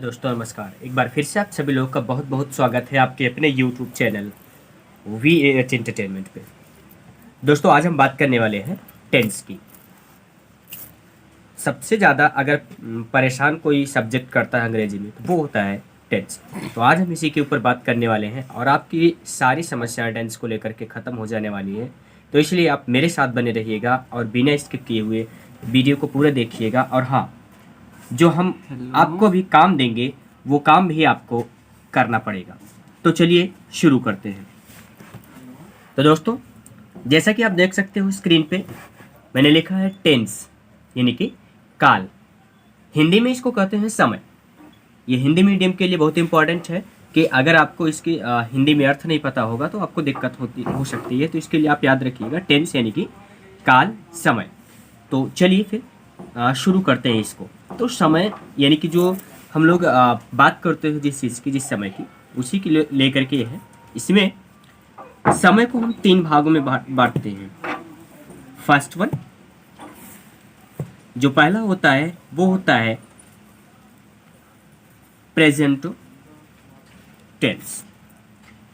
दोस्तों नमस्कार। एक बार फिर से आप सभी लोगों का बहुत बहुत स्वागत है आपके अपने यूट्यूब चैनल VAH एंटरटेनमेंट पे। दोस्तों आज हम बात करने वाले हैं टेंस की। सबसे ज़्यादा अगर परेशान कोई सब्जेक्ट करता है अंग्रेजी में तो वो होता है टेंस। तो आज हम इसी के ऊपर बात करने वाले हैं और आपकी सारी समस्याएं टेंस को लेकर के ख़त्म हो जाने वाली है। तो इसलिए आप मेरे साथ बने रहिएगा और बिना स्किप किए हुए वीडियो को पूरा देखिएगा। और हाँ, जो हम आपको भी काम देंगे वो काम भी आपको करना पड़ेगा। तो चलिए शुरू करते हैं। तो दोस्तों जैसा कि आप देख सकते हो स्क्रीन पे मैंने लिखा है टेंस यानी कि काल। हिंदी में इसको कहते हैं समय। ये हिंदी मीडियम के लिए बहुत इंपॉर्टेंट है कि अगर आपको इसकी हिंदी में अर्थ नहीं पता होगा तो आपको दिक्कत हो सकती है। तो इसके लिए आप याद रखिएगा टेंस यानी कि काल, समय। तो चलिए फिर शुरू करते हैं इसको। तो समय यानी कि जो हम लोग बात करते हैं जिस चीज़ की, जिस समय की, उसी की लेकर के है। इसमें समय को हम 3 भागों में बांटते हैं। फर्स्ट वन, जो पहला होता है वो होता है प्रेजेंट टेंस।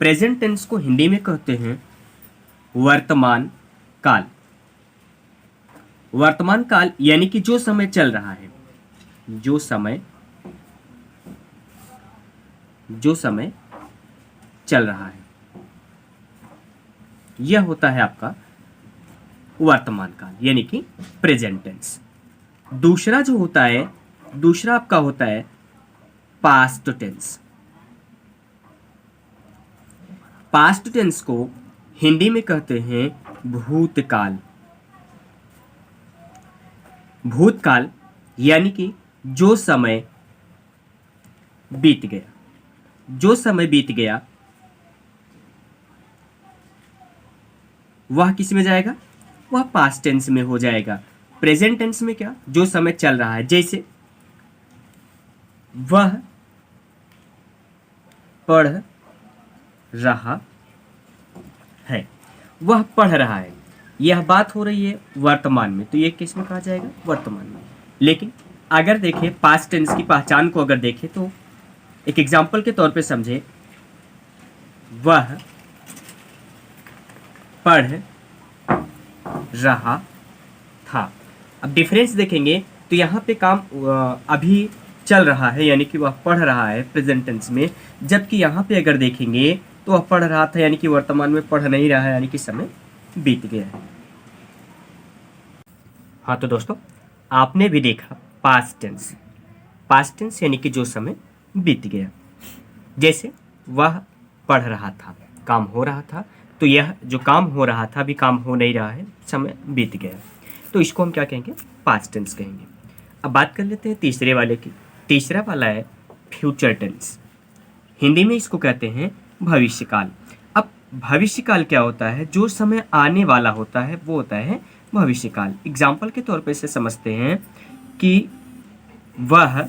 प्रेजेंट टेंस को हिंदी में कहते हैं वर्तमान काल। वर्तमान काल यानी कि जो समय चल रहा है, जो समय चल रहा है, यह होता है आपका वर्तमान काल यानी कि प्रेजेंट टेंस। दूसरा जो होता है, दूसरा आपका होता है पास्ट टेंस। पास्ट टेंस को हिंदी में कहते हैं भूतकाल। भूतकाल यानी कि जो समय बीत गया, जो समय बीत गया वह किस में जाएगा? वह पास्ट टेंस में हो जाएगा। प्रेजेंट टेंस में क्या? जो समय चल रहा है, जैसे वह पढ़ रहा है, वह पढ़ रहा है, यह बात हो रही है वर्तमान में, तो ये किस में कहा जाएगा? वर्तमान में। लेकिन अगर देखें पास्ट टेंस की पहचान को, अगर देखें तो एक एग्जाम्पल के तौर पे समझे, वह पढ़ रहा था। अब डिफरेंस देखेंगे तो यहाँ पे काम अभी चल रहा है यानी कि वह पढ़ रहा है प्रेजेंट टेंस में, जबकि यहाँ पे अगर देखेंगे तो वह पढ़ रहा था यानी कि वर्तमान में पढ़ नहीं रहा है यानी कि समय बीत गया है। हाँ तो दोस्तों आपने भी देखा पास्ट टेंस। पास्ट टेंस यानी कि जो समय बीत गया, जैसे वह पढ़ रहा था, काम हो रहा था, तो यह जो काम हो रहा था अभी काम हो नहीं रहा है, समय बीत गया, तो इसको हम क्या कहेंगे? पास्ट टेंस कहेंगे। अब बात कर लेते हैं तीसरे वाले की। तीसरा वाला है फ्यूचर टेंस। हिंदी में इसको कहते हैं भविष्यकाल। अब भविष्यकाल क्या होता है? जो समय आने वाला होता है वो होता है भविष्यकाल। एग्जाम्पल के तौर पे इसे समझते हैं कि वह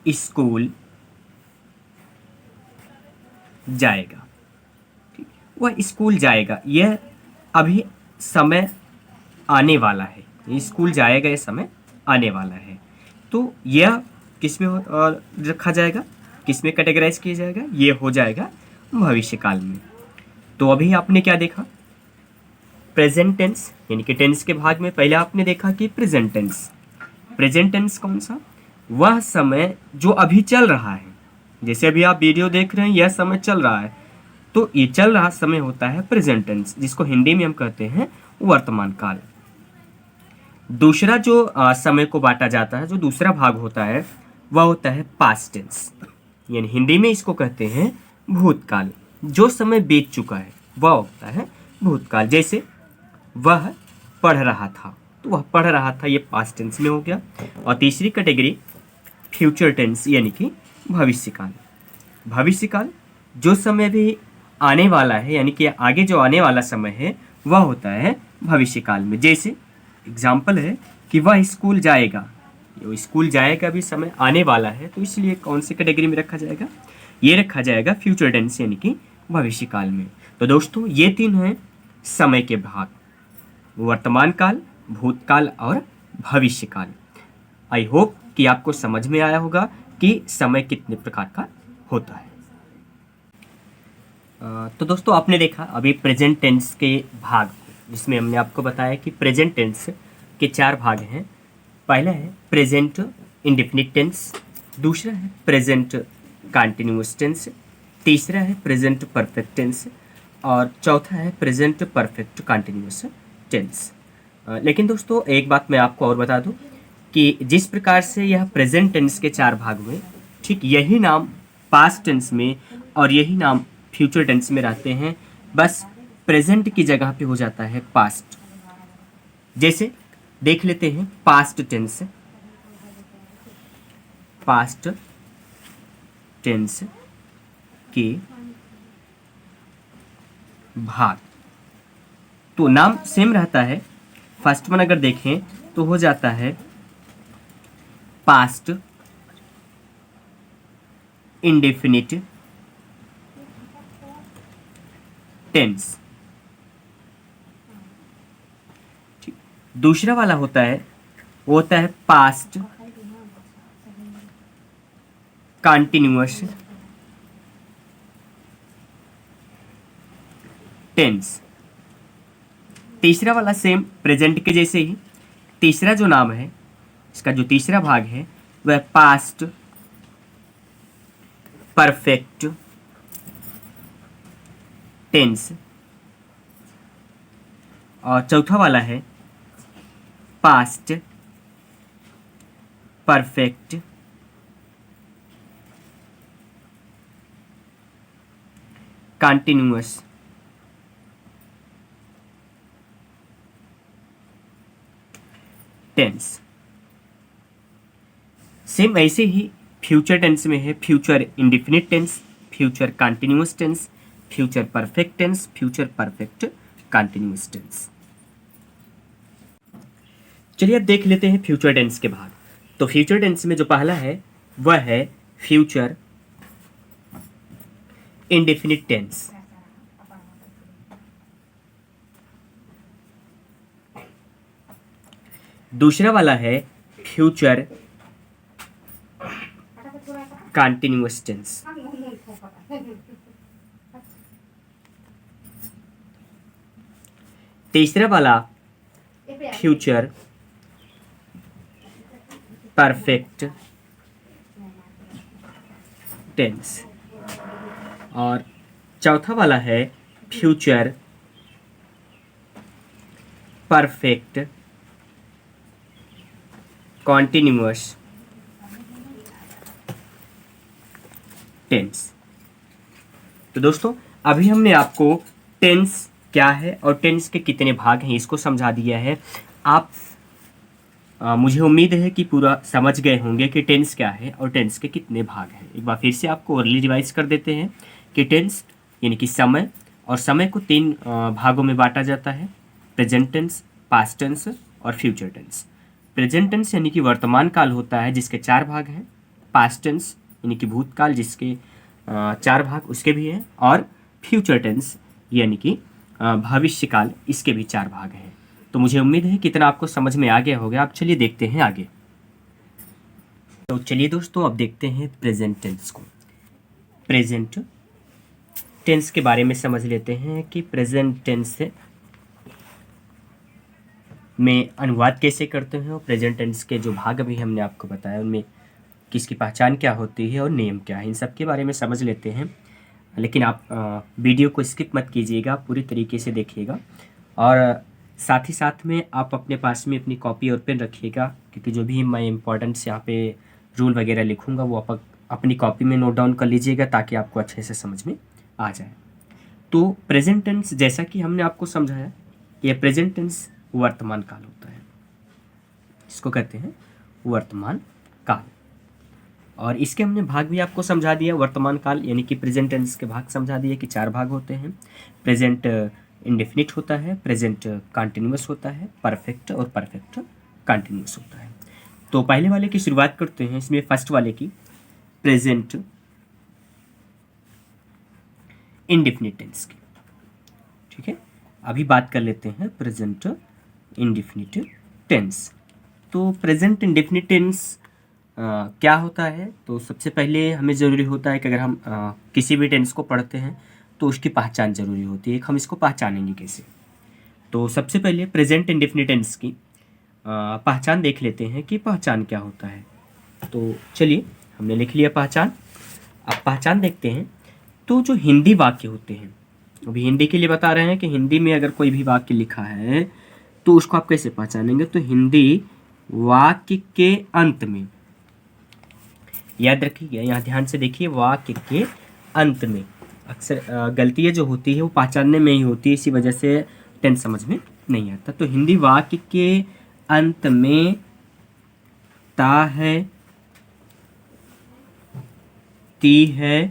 स्कूल जाएगा। वह स्कूल जाएगा, यह अभी समय आने वाला है। स्कूल जाएगा, यह समय आने वाला है, तो यह किस में रखा जाएगा? किस में कैटेगराइज किया जाएगा? ये हो जाएगा भविष्यकाल में। तो अभी आपने क्या देखा? प्रेजेंट टेंस यानी कि टेंस के भाग में पहले आपने देखा कि प्रेजेंट टेंस। प्रेजेंट टेंस कौन सा? वह समय जो अभी चल रहा है। जैसे अभी आप वीडियो देख रहे हैं, यह समय चल रहा है, तो ये चल रहा समय होता है प्रेजेंट टेंस, जिसको हिंदी में हम कहते हैं वर्तमान काल। दूसरा जो समय को बांटा जाता है, जो दूसरा भाग होता है, वह होता है पास्ट टेंस, यानी हिंदी में इसको कहते हैं भूतकाल। जो समय बीत चुका है वह होता है भूतकाल। जैसे वह पढ़ रहा था, तो वह पढ़ रहा था, ये पास्ट टेंस में हो गया। और तीसरी कैटेगरी फ्यूचर टेंस यानी कि भविष्यकाल। भविष्यकाल जो समय भी आने वाला है यानी कि आगे जो आने वाला समय है वह होता है भविष्यकाल में। जैसे एग्जाम्पल है कि वह स्कूल जाएगा, ये स्कूल जाएगा भी समय आने वाला है, तो इसलिए कौन सी कैटेगरी में रखा जाएगा? ये रखा जाएगा फ्यूचर टेंस यानी कि भविष्यकाल में। तो दोस्तों ये 3 हैं समय के भाग, वर्तमान काल, भूतकाल और भविष्यकाल। आई होप कि आपको समझ में आया होगा कि समय कितने प्रकार का होता है। तो दोस्तों आपने देखा अभी प्रेजेंट टेंस के भाग, जिसमें हमने आपको बताया कि प्रेजेंट टेंस के 4 भाग हैं। पहला है प्रेजेंट इंडेफिनिट टेंस, दूसरा है प्रेजेंट कंटिन्यूअस टेंस, तीसरा है प्रेजेंट परफेक्ट टेंस और चौथा है प्रेजेंट परफेक्ट कंटिन्यूअस टेंस। लेकिन दोस्तों एक बात मैं आपको और बता दूं कि जिस प्रकार से यह प्रेजेंट टेंस के 4 भाग हुए, ठीक यही नाम पास्ट टेंस में और यही नाम फ्यूचर टेंस में रहते हैं, बस प्रेजेंट की जगह पे हो जाता है पास्ट। जैसे देख लेते हैं पास्ट टेंस, पास्ट टेंस के भाग, तो नाम सेम रहता है। फर्स्ट वन अगर देखें तो हो जाता है पास्ट इंडेफिनिट टेंस। दूसरा वाला होता है वो होता है पास्ट कंटिन्यूअस टेंस। तीसरा वाला सेम प्रेजेंट के जैसे ही, तीसरा जो नाम है इसका जो तीसरा भाग है वह पास्ट परफेक्ट टेंस और चौथा वाला है past perfect continuous tense. Same ऐसे ही फ्यूचर टेंस में है future indefinite tense, future continuous tense, future perfect tense, future perfect continuous tense. चलिए अब देख लेते हैं फ्यूचर टेंस के भाग। तो फ्यूचर टेंस में जो पहला है वह है फ्यूचर इंडेफिनिट टेंस। दूसरा वाला है फ्यूचर कंटिन्यूअस टेंस। तीसरा वाला फ्यूचर परफेक्ट टेंस और चौथा वाला है फ्यूचर परफेक्ट कॉन्टिन्यूअस टेंस। तो दोस्तों अभी हमने आपको टेंस क्या है और टेंस के कितने भाग हैं इसको समझा दिया है। आप मुझे उम्मीद है कि पूरा समझ गए होंगे कि टेंस क्या है और टेंस के कितने भाग हैं। एक बार फिर से आपको अर्ली रिवाइज कर देते हैं कि टेंस यानी कि समय, और समय को 3 भागों में बांटा जाता है, प्रेजेंट टेंस, पास्ट टेंस और फ्यूचर टेंस। प्रेजेंट टेंस यानी कि वर्तमान काल होता है जिसके 4 भाग हैं, पास्ट टेंस यानी कि भूतकाल जिसके 4 भाग उसके भी हैं, और फ्यूचर टेंस यानी कि भविष्य काल इसके भी 4 भाग हैं। तो मुझे उम्मीद है कितना आपको समझ में आ गया होगा। आप चलिए देखते हैं आगे। तो चलिए दोस्तों अब देखते हैं प्रेजेंट टेंस को। प्रेजेंट टेंस के बारे में समझ लेते हैं कि प्रेजेंट टेंस में अनुवाद कैसे करते हैं और प्रेजेंट टेंस के जो भाग अभी हमने आपको बताया उनमें किसकी पहचान क्या होती है और नियम क्या है, इन सब के बारे में समझ लेते हैं। लेकिन आप वीडियो को स्किप मत कीजिएगा, पूरी तरीके से देखिएगा और साथ ही साथ में आप अपने पास में अपनी कॉपी और पेन रखिएगा, क्योंकि जो भी मैं इम्पोर्टेंट्स यहाँ पे रूल वगैरह लिखूँगा वो आप अपनी कॉपी में नोट डाउन कर लीजिएगा ताकि आपको अच्छे से समझ में आ जाए। तो प्रेजेंट टेंस जैसा कि हमने आपको समझाया, ये प्रेजेंट टेंस वर्तमान काल होता है, इसको कहते हैं वर्तमान काल। और इसके हमने भाग भी आपको समझा दिया, वर्तमान काल यानी कि प्रेजेंट टेंस के भाग समझा दिए कि 4 भाग होते हैं। प्रेजेंट इंडेफिनिट होता है, प्रेजेंट कंटिन्यूअस होता है, परफेक्ट और परफेक्ट कंटिन्यूअस होता है। तो पहले वाले की शुरुआत करते हैं, इसमें फर्स्ट वाले की प्रेजेंट इंडेफिनिट टेंस की। ठीक है, अभी बात कर लेते हैं प्रेजेंट इंडेफिनिट टेंस। तो प्रेजेंट इंडेफिनिट टेंस क्या होता है, तो सबसे पहले हमें ज़रूरी होता है कि अगर हम किसी भी टेंस को पढ़ते हैं तो उसकी पहचान ज़रूरी होती है। हम इसको पहचानेंगे कैसे? तो सबसे पहले प्रेजेंट इंडेफिनिट टेंस की पहचान देख लेते हैं कि पहचान क्या होता है। तो चलिए, हमने लिख लिया पहचान। अब पहचान देखते हैं। तो जो हिंदी वाक्य होते हैं, अभी हिंदी के लिए बता रहे हैं कि हिंदी में अगर कोई भी वाक्य लिखा है तो उसको आप कैसे पहचानेंगे? तो हिंदी वाक्य के अंत में, याद रखिए, यहाँ ध्यान से देखिए, वाक्य के अंत में अक्सर गलतियाँ जो होती है वो पहचानने में ही होती है, इसी वजह से टेंस समझ में नहीं आता। तो हिंदी वाक्य के अंत में ता है, ती है,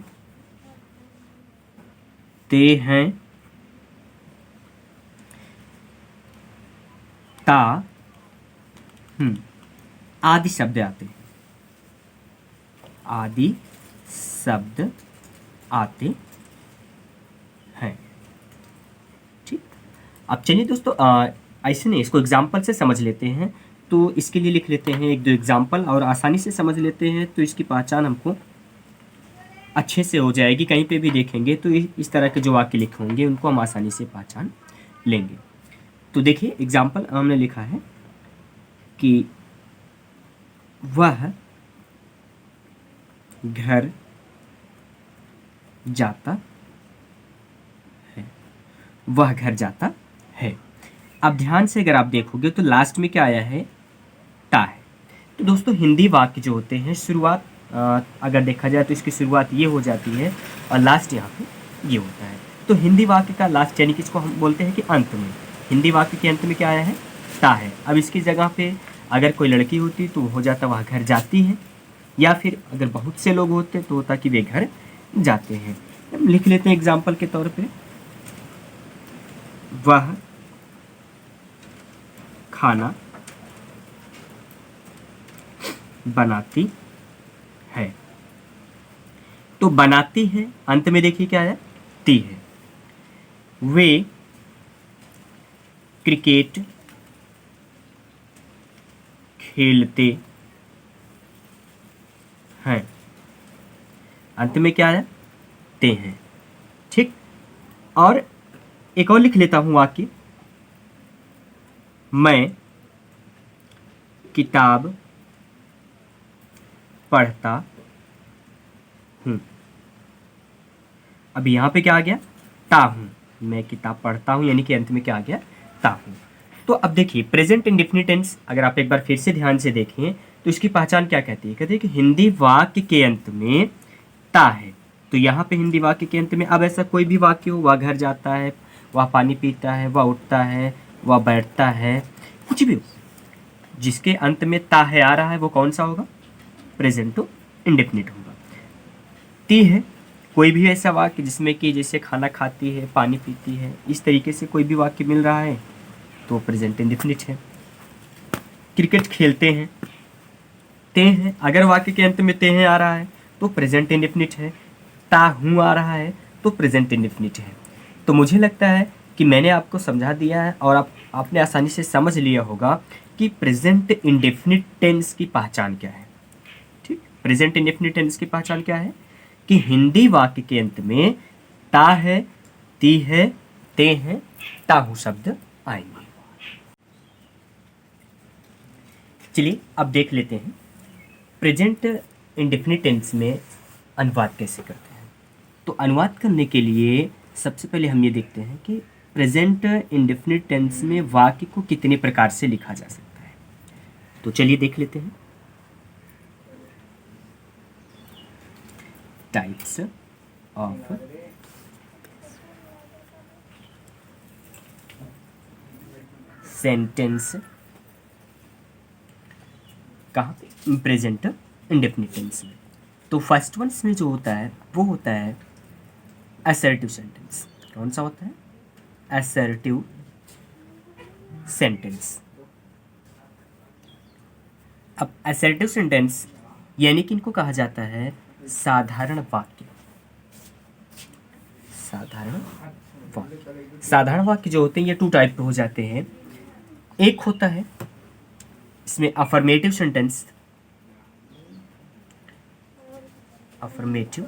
ते हैं, ता आदि शब्द आते हैं, आदि शब्द आते हैं। ठीक, अब चलिए दोस्तों, ऐसे नहीं, इसको एग्जाम्पल से समझ लेते हैं। तो इसके लिए लिख लेते हैं एक दो एग्जाम्पल और आसानी से समझ लेते हैं, तो इसकी पहचान हमको अच्छे से हो जाएगी। कहीं पे भी देखेंगे तो इस तरह के जो वाक्य लिखे होंगे उनको हम आसानी से पहचान लेंगे। तो देखिए, एग्जाम्पल हमने लिखा है कि वह घर जाता है, वह घर जाता है। अब ध्यान से अगर आप देखोगे तो लास्ट में क्या आया है? ता है। तो दोस्तों, हिंदी वाक्य जो होते हैं, शुरुआत अगर देखा जाए तो इसकी शुरुआत ये हो जाती है और लास्ट यहाँ पे ये होता है। तो हिंदी वाक्य का लास्ट, यानी कि इसको हम बोलते हैं कि अंत में, हिंदी वाक्य के अंत में क्या आया है? ता है। अब इसकी जगह पे अगर कोई लड़की होती तो हो जाता वह घर जाती है, या फिर अगर बहुत से लोग होते तो होता कि वे घर जाते हैं। हम लिख लेते हैं एग्जाम्पल के तौर पे, वह खाना बनाती है। तो बनाती है, अंत में देखिए क्या है? ती है। वे क्रिकेट खेलते हैं, अंत में क्या है? ते हैं। ठीक, और एक और लिख लेता हूं वाक्य, मैं किताब पढ़ता हूँ। अब यहाँ पे क्या आ गया? ता हूँ। मैं किताब पढ़ता हूँ, यानी कि अंत में क्या आ गया? ता हूँ। तो अब देखिए, प्रेजेंट इंडेफिनिट टेंस अगर आप एक बार फिर से ध्यान से देखें तो इसकी पहचान क्या कहती है? कहती है कि हिंदी वाक्य के अंत में ता है। तो यहाँ पे हिंदी वाक्य के अंत में, अब ऐसा कोई भी वाक्य हो, वह घर जाता है, वह पानी पीता है, वह उठता है, वह बैठता है, कुछ भी हो, जिसके अंत में ता है आ रहा है, वो कौन सा होगा? प्रेजेंट टू इंडेफिनिट होगा। ती है, कोई भी ऐसा वाक्य जिसमें कि जैसे खाना खाती है, पानी पीती है, इस तरीके से कोई भी वाक्य मिल रहा है तो प्रेजेंट इंडेफिनिट है। क्रिकेट खेलते हैं, ते हैं, अगर वाक्य के अंत में ते हैं आ रहा है तो प्रेजेंट इंडेफिनिट है। ता हूँ आ रहा है तो प्रेजेंट इंडेफिनिट है। तो मुझे लगता है कि मैंने आपको समझा दिया है और आपने आसानी से समझ लिया होगा कि प्रेजेंट इंडेफिनिट टेंस की पहचान क्या है। ठीक, प्रेजेंट इंडेफिनिट टेंस की पहचान क्या है? कि हिंदी वाक्य के अंत में ता है, ती है, ते हैं, ताहू शब्द आएंगे। चलिए अब देख लेते हैं प्रेजेंट इंडेफिनिट टेंस में अनुवाद कैसे करते हैं। तो अनुवाद करने के लिए सबसे पहले हम ये देखते हैं कि प्रेजेंट इंडेफिनिट टेंस में वाक्य को कितने प्रकार से लिखा जा सकता है। तो चलिए देख लेते हैं। टाइप्स ऑफ सेंटेंस, कहाँ पे? प्रेजेंट इंडेफिनिट टेंस में। तो फर्स्ट वन में जो होता है वो होता है असर्टिव सेंटेंस। कौन सा होता है? Assertive sentence. अब असर्टिव सेंटेंस यानी कि इनको कहा जाता है साधारण वाक्य। साधारण वाक्य, साधारण वाक्य जो होते हैं ये टू टाइप के हो जाते हैं। एक होता है इसमें affirmative sentence affirmative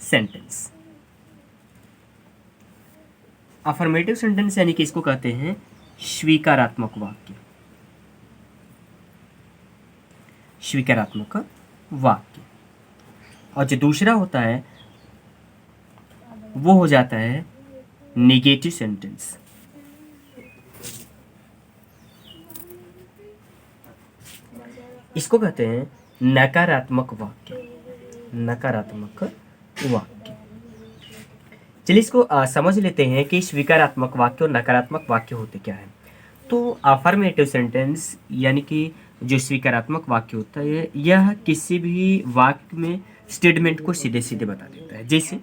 sentence. Affirmative sentence यानी कि इसको कहते हैं स्वीकारात्मक वाक्य। स्वीकारात्मक वाक्य। और जो दूसरा होता है वो हो जाता है नेगेटिव सेंटेंस। इसको कहते हैं नकारात्मक वाक्य। नकारात्मक वाक्य। चलिए इसको समझ लेते हैं कि स्वीकारात्मक वाक्य और नकारात्मक वाक्य होते क्या है। तो अफर्मेटिव सेंटेंस यानी कि जो स्वीकारात्मक वाक्य होता है यह किसी भी वाक्य में स्टेटमेंट को सीधे सीधे बता देता है। जैसे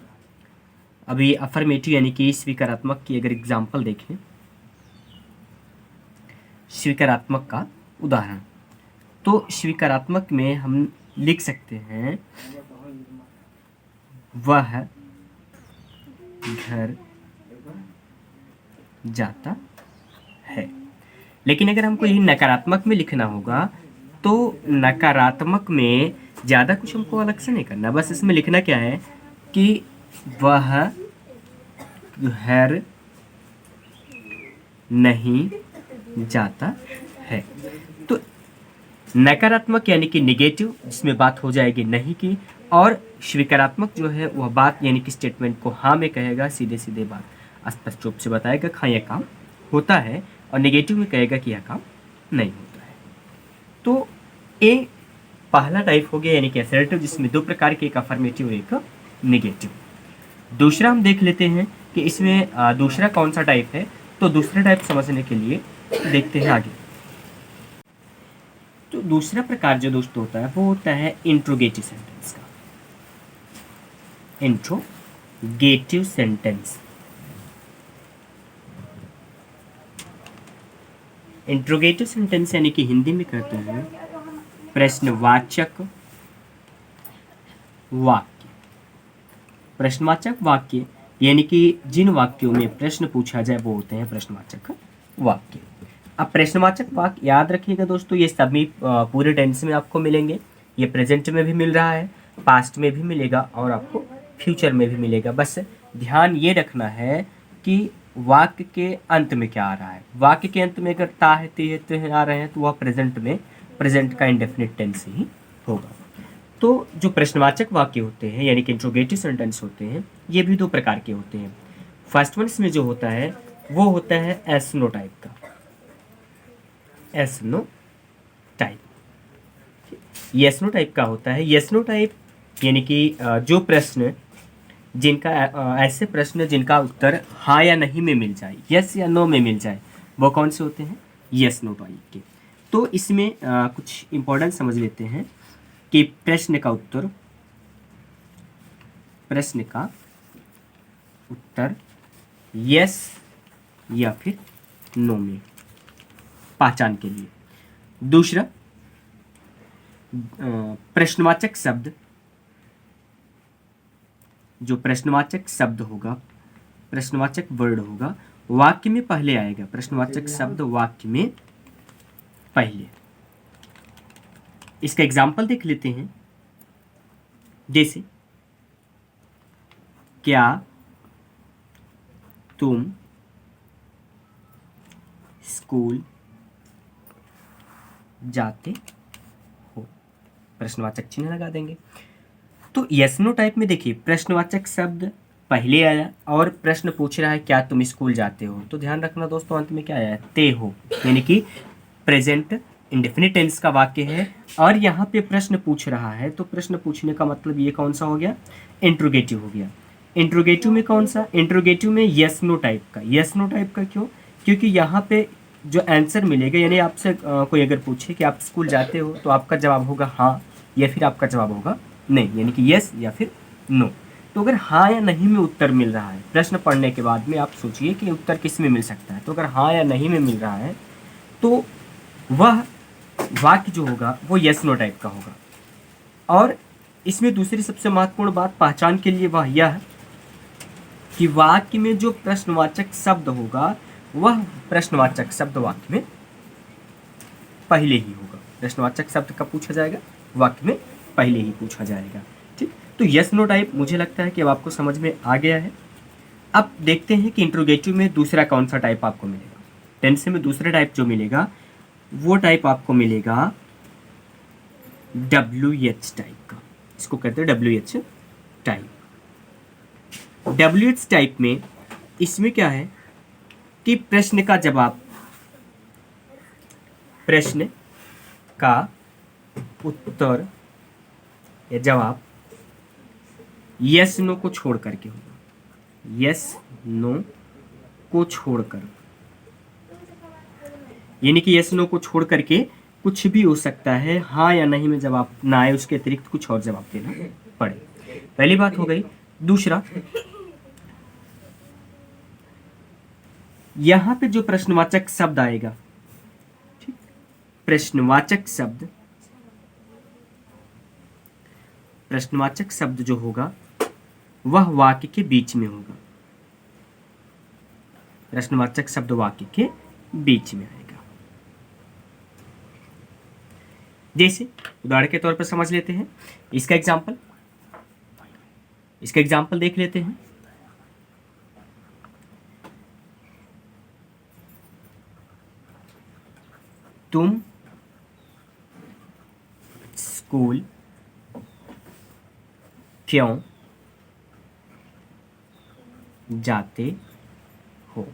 अभी अफर्मेटिव यानी कि स्वीकारात्मक की अगर एग्जाम्पल देखें, स्वीकारात्मक का उदाहरण, तो स्वीकारात्मक में हम लिख सकते हैं वह घर जाता है। लेकिन अगर हमको यही नकारात्मक में लिखना होगा तो नकारात्मक में ज़्यादा कुछ हमको अलग से नहीं करना, बस इसमें लिखना क्या है कि वह घर नहीं जाता है। तो नकारात्मक यानी कि नेगेटिव, जिसमें बात हो जाएगी नहीं की, और स्वीकारात्मक जो है वह बात यानी कि स्टेटमेंट को हाँ में कहेगा, सीधे सीधे बात स्पष्ट रूप से बताएगा हाँ यह काम होता है, और नेगेटिव में कहेगा कि यह काम नहीं होता है। तो ये पहला टाइप हो गया यानी कि असर्टिव, जिसमें दो प्रकार के, एक अफर्मेटिव और एक नेगेटिव। दूसरा हम देख लेते हैं कि इसमें दूसरा कौन सा टाइप है। तो दूसरा टाइप समझने के लिए देखते हैं आगे। तो दूसरा प्रकार जो दोस्तों होता है वो होता है इंट्रोगेटिव सेंटेंस का। Interrogative sentence. इंट्रोगेटिव सेंटेंस यानी कि हिंदी में कहते हैं प्रश्नवाचक वाक्य। प्रश्नवाचक वाक्य यानी कि जिन वाक्यों में प्रश्न पूछा जाए वो होते हैं प्रश्नवाचक वाक्य। अब प्रश्नवाचक वाक्य याद रखिएगा दोस्तों, ये सभी पूरे टेंस में आपको मिलेंगे। ये प्रेजेंट में भी मिल रहा है, पास्ट में भी मिलेगा और आपको फ्यूचर में भी मिलेगा। बस ध्यान ये रखना है कि वाक्य के अंत में क्या आ रहा है। वाक्य के अंत में अगर ता है, ते है, ते है आ रहे हैं तो वह प्रेजेंट में प्रेजेंट का इंडेफिनिट टेंस ही होगा। तो जो प्रश्नवाचक वाक्य होते हैं यानी कि इंट्रोगेटिव सेंटेंस होते हैं, ये भी दो प्रकार के होते हैं। फर्स्ट वन में जो होता है वो होता है एस नो टाइप का। Yes no type, yes no type का होता है। यस नो टाइप यानी कि जो प्रश्न जिनका ऐसे प्रश्न जिनका उत्तर हाँ या नहीं में मिल जाए, यस या नो में मिल जाए, वो कौन से होते हैं? यस नो टाइप के। तो इसमें कुछ इंपॉर्टेंट समझ लेते हैं कि प्रश्न का उत्तर यस या फिर नो में पहचान के लिए। दूसरा प्रश्नवाचक शब्द, जो प्रश्नवाचक शब्द होगा, प्रश्नवाचक वर्ड होगा, वाक्य में पहले आएगा। प्रश्नवाचक शब्द वाक्य में पहले। इसका एग्जाम्पल देख लेते हैं। जैसे क्या तुम स्कूल जाते हो? प्रश्नवाचक चिन्ह लगा देंगे। तो यस नो टाइप में देखिए प्रश्नवाचक शब्द पहले आया और प्रश्न पूछ रहा है क्या तुम स्कूल जाते हो। तो ध्यान रखना दोस्तों, अंत में क्या आया? ते हो, यानी कि प्रेजेंट इंडेफिनिट टेंस का वाक्य है और यहाँ पे प्रश्न पूछ रहा है। तो प्रश्न पूछने का मतलब ये कौन सा हो गया? इंट्रोगेटिव हो गया। इंट्रोगेटिव में कौन सा? इंट्रोगेटिव में यस नो टाइप का। यस नो टाइप का क्यों? क्योंकि यहाँ पे जो आंसर मिलेगा, यानी आपसे कोई अगर पूछे कि आप स्कूल जाते हो तो आपका जवाब होगा हाँ या फिर आपका जवाब होगा नहीं, यानी कि यस या फिर नो। तो अगर हाँ या नहीं में उत्तर मिल रहा है, प्रश्न पढ़ने के बाद में आप सोचिए कि उत्तर किस में मिल सकता है। तो अगर हाँ या नहीं में मिल रहा है तो वह वाक्य जो होगा वो यस नो टाइप का होगा। और इसमें दूसरी सबसे महत्वपूर्ण बात पहचान के लिए वह यह कि वाक्य में जो प्रश्नवाचक शब्द होगा वह प्रश्नवाचक शब्द वाक्य में पहले ही होगा। प्रश्नवाचक शब्द कब पूछा जाएगा? वाक्य में पहले ही पूछा जाएगा। ठीक, तो यस नो टाइप मुझे लगता है कि अब आपको समझ में आ गया है। अब देखते हैं कि इंट्रोगेटिव में दूसरा कौन सा टाइप आपको मिलेगा। टेंस में दूसरा टाइप जो मिलेगा वो टाइप आपको मिलेगा WH टाइप का। इसको कहते हैं WH टाइप। WH टाइप में इसमें क्या है कि प्रश्न का जवाब, प्रश्न का उत्तर या जवाब यस नो को छोड़ करके होगा। यस नो को छोड़कर, यानी कि यस नो को छोड़ करके कुछ भी हो सकता है, हाँ या नहीं में जवाब ना आए, उसके अतिरिक्त कुछ और जवाब देना पड़े। पहली बात हो गई। दूसरा, यहां पे जो प्रश्नवाचक शब्द आएगा, ठीक, प्रश्नवाचक शब्द, प्रश्नवाचक शब्द जो होगा वह वाक्य के बीच में होगा। प्रश्नवाचक शब्द वाक्य के बीच में आएगा। जैसे उदाहरण के तौर पर समझ लेते हैं इसका एग्जाम्पल देख लेते हैं। तुम स्कूल क्यों जाते हो?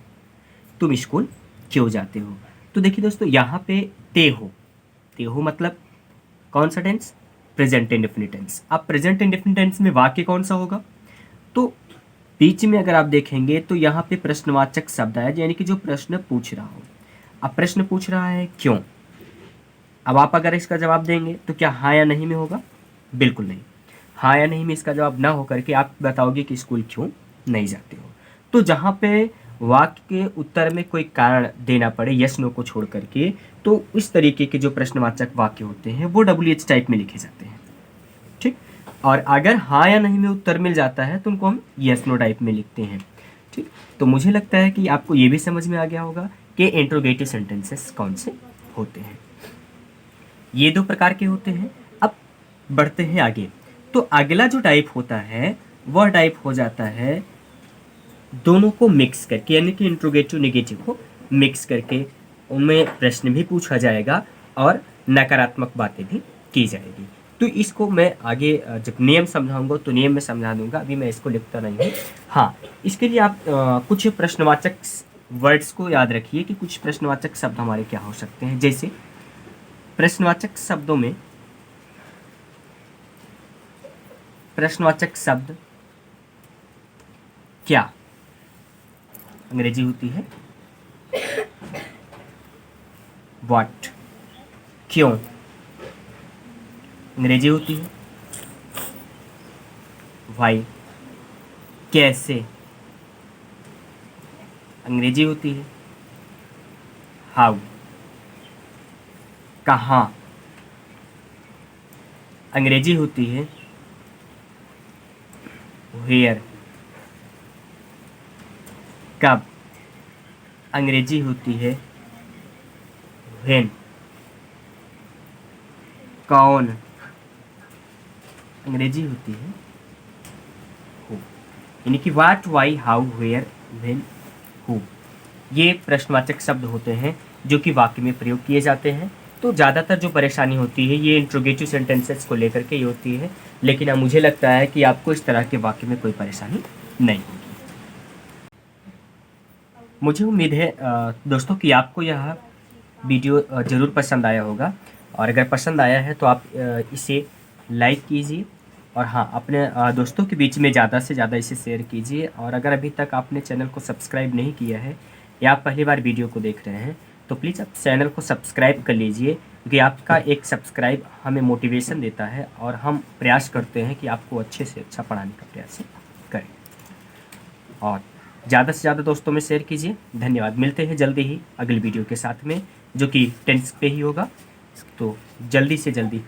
तुम स्कूल क्यों जाते हो? तो देखिए दोस्तों, यहाँ पे ते हो मतलब कौन सा टेंस? Present indefinite tense. अब प्रेजेंट इंडेफिनिट टेंस में वाक्य कौन सा होगा? तो बीच में अगर आप देखेंगे तो यहाँ पे प्रश्नवाचक शब्द है, यानी कि जो प्रश्न पूछ रहा हो। अब प्रश्न पूछ रहा है क्यों। अब आप अगर इसका जवाब देंगे तो क्या हाँ या नहीं में होगा? बिल्कुल नहीं। हाँ या नहीं में इसका जवाब ना हो करके आप बताओगे कि स्कूल क्यों नहीं जाते हो। तो जहाँ पे वाक्य के उत्तर में कोई कारण देना पड़े यस नो को छोड़ करके, तो इस तरीके के जो प्रश्नवाचक वाक्य होते हैं वो WH टाइप में लिखे जाते हैं। ठीक। और अगर हाँ या नहीं में उत्तर मिल जाता है तो उनको हम यस नो टाइप में लिखते हैं। ठीक। तो मुझे लगता है कि आपको ये भी समझ में आ गया होगा कि इंट्रोगेटिव सेंटेंसेस कौन से होते हैं। ये दो प्रकार के होते हैं। अब बढ़ते हैं आगे। तो अगला जो टाइप होता है वह टाइप हो जाता है दोनों को मिक्स करके, यानी कि इंट्रोगेटिव नेगेटिव को मिक्स करके उनमें प्रश्न भी पूछा जाएगा और नकारात्मक बातें भी की जाएगी। तो इसको मैं आगे जब नियम समझाऊंगा तो नियम में समझा दूंगा, अभी मैं इसको लिखता नहीं हूँ। हाँ, इसके लिए आप कुछ प्रश्नवाचक वर्ड्स को याद रखिए कि कुछ प्रश्नवाचक शब्द हमारे क्या हो सकते हैं। जैसे प्रश्नवाचक शब्दों में प्रश्नवाचक शब्द क्या अंग्रेजी होती है व्हाट। क्यों अंग्रेजी होती है व्हाई। कैसे अंग्रेजी होती है हाउ। कहाँ अंग्रेजी होती है वेयर। कब अंग्रेजी होती है व्हेन। कौन अंग्रेजी होती है हु। यानी कि what, why, how, where, when, who, ये प्रश्नवाचक शब्द होते हैं जो कि वाक्य में प्रयोग किए जाते हैं। तो ज़्यादातर जो परेशानी होती है ये इंट्रोगेटिव सेंटेंसेस को लेकर के ही होती है, लेकिन अब मुझे लगता है कि आपको इस तरह के वाक्य में कोई परेशानी नहीं होगी। मुझे उम्मीद है दोस्तों कि आपको यह वीडियो ज़रूर पसंद आया होगा, और अगर पसंद आया है तो आप इसे लाइक कीजिए, और हाँ, अपने दोस्तों के बीच में ज़्यादा से ज़्यादा इसे शेयर कीजिए। और अगर अभी तक आपने चैनल को सब्सक्राइब नहीं किया है या आप पहली बार वीडियो को देख रहे हैं तो प्लीज़ आप चैनल को सब्सक्राइब कर लीजिए, क्योंकि आपका एक सब्सक्राइब हमें मोटिवेशन देता है और हम प्रयास करते हैं कि आपको अच्छे से अच्छा पढ़ाने का प्रयास करें। और ज़्यादा से ज़्यादा दोस्तों में शेयर कीजिए। धन्यवाद। मिलते हैं जल्दी ही अगली वीडियो के साथ में, जो कि टेंस पे ही होगा। तो जल्दी से जल्दी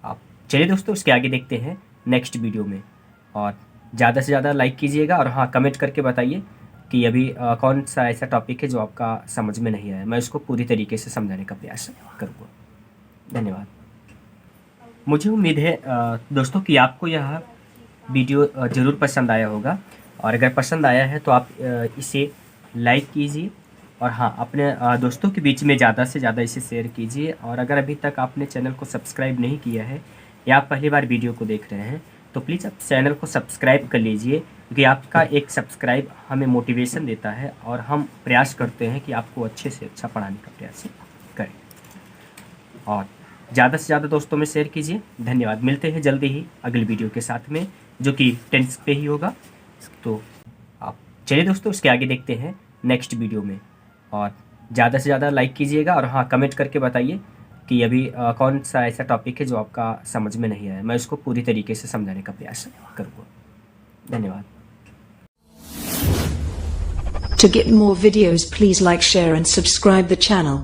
आप चलिए दोस्तों, इसके आगे देखते हैं नेक्स्ट वीडियो में। और ज़्यादा से ज़्यादा लाइक कीजिएगा, और हाँ, कमेंट करके बताइए कि अभी कौन सा ऐसा टॉपिक है जो आपका समझ में नहीं आया, मैं उसको पूरी तरीके से समझाने का प्रयास करूँगा। धन्यवाद। मुझे उम्मीद है दोस्तों कि आपको यह वीडियो ज़रूर पसंद आया होगा, और अगर पसंद आया है तो आप इसे लाइक कीजिए, और हाँ, अपने दोस्तों के बीच में ज़्यादा से ज़्यादा इसे शेयर कीजिए। और अगर अभी तक आपने चैनल को सब्सक्राइब नहीं किया है या आप पहली बार वीडियो को देख रहे हैं तो प्लीज़ आप चैनल को सब्सक्राइब कर लीजिए, क्योंकि आपका एक सब्सक्राइब हमें मोटिवेशन देता है और हम प्रयास करते हैं कि आपको अच्छे से अच्छा पढ़ाने का प्रयास करें। और ज़्यादा से ज़्यादा दोस्तों में शेयर कीजिए। धन्यवाद। मिलते हैं जल्दी ही अगली वीडियो के साथ में, जो कि 10th पे ही होगा। तो आप चलिए दोस्तों, उसके आगे देखते हैं नेक्स्ट वीडियो में, और ज़्यादा से ज़्यादा लाइक कीजिएगा, और हाँ, कमेंट करके बताइए कि अभी कौन सा ऐसा टॉपिक है जो आपका समझ में नहीं आया, मैं उसको पूरी तरीके से समझाने का प्रयास करूँगा। धन्यवाद। To get more videos, please like, share and subscribe the channel.